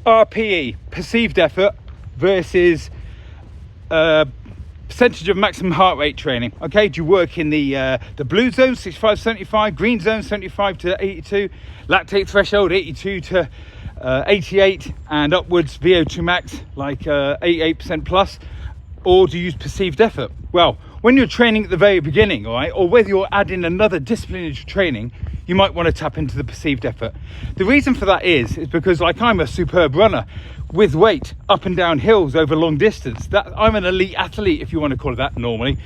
RPE, perceived effort, versus percentage of maximum heart rate training. Okay, do you work in the blue zone, 65 75, green zone 75 to 82, lactate threshold 82 to 88, and upwards VO2 max like 88% plus, or do you use perceived effort? Well, when you're training at the very beginning, all right, or whether you're adding another discipline into training, you might want to tap into the perceived effort. The reason for that is because, like, I'm a superb runner with weight up and down hills over long distance. That I'm an elite athlete, if you want to call it that, normally,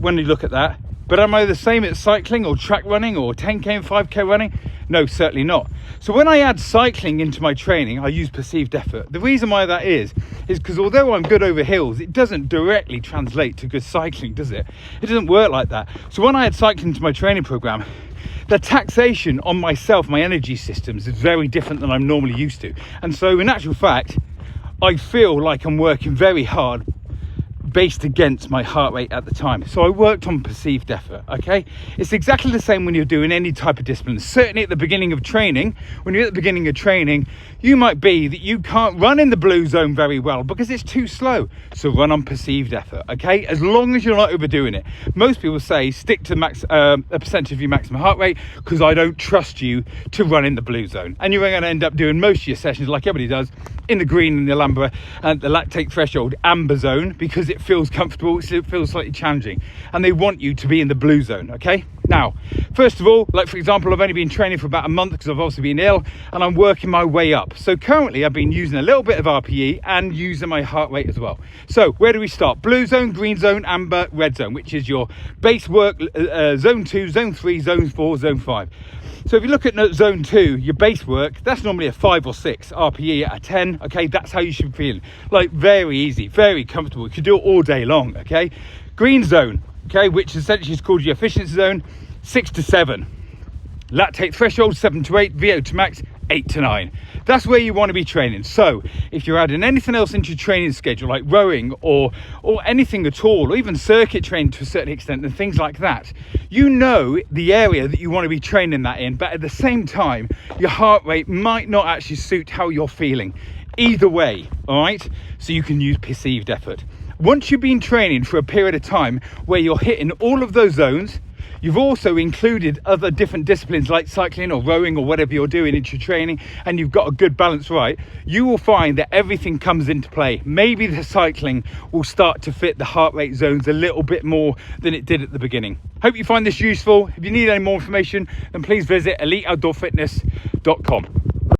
when you look at that. But am I the same at cycling or track running or 10k and 5k running? No, certainly not. So when I add cycling into my training, I use perceived effort. The reason why that is because although I'm good over hills, it doesn't directly translate to good cycling, does it? It doesn't work like that. So when I add cycling to my training program, the taxation on myself, my energy systems, is very different than I'm normally used to. And so in actual fact, I feel like I'm working very hard based against my heart rate at the time. So I worked on perceived effort, okay? It's exactly the same when you're doing any type of discipline. Certainly at the beginning of training, when you're at the beginning of training, you might be that you can't run in the blue zone very well because it's too slow. So run on perceived effort, okay? As long as you're not overdoing it. Most people say stick to a percentage of your maximum heart rate because I don't trust you to run in the blue zone. And you're going to end up doing most of your sessions, like everybody does, in the green and the amber and the lactate threshold amber zone, because it feels comfortable, it feels slightly challenging, and they want you to be in the blue zone. Okay, now first of all, like for example, I've only been training for about a month because I've also been ill, and I'm working my way up. So currently I've been using a little bit of RPE and using my heart rate as well. So where do we start? Blue zone, green zone, amber, red zone, which is your base work, zone 2, zone 3, zone 4, zone 5. So if you look at zone 2, your base work, that's normally a 5 or 6, RPE at a 10, okay? That's how you should be feeling. Like, very easy, very comfortable. You can do it all day long, okay? Green zone, okay, which essentially is called your efficiency zone, 6 to 7. Lactate threshold, 7 to 8, VO2 max, 8 to 9. That's where you want to be training. So if you're adding anything else into your training schedule, like rowing or anything at all, or even circuit training to a certain extent and things like that, you know the area that you want to be training that in, but at the same time, your heart rate might not actually suit how you're feeling. Either way, all right? So you can use perceived effort. Once you've been training for a period of time where you're hitting all of those zones, you've also included other different disciplines like cycling or rowing or whatever you're doing into your training, and you've got a good balance right, you will find that everything comes into play. Maybe the cycling will start to fit the heart rate zones a little bit more than it did at the beginning. Hope you find this useful. If you need any more information, then please visit eliteoutdoorfitness.com.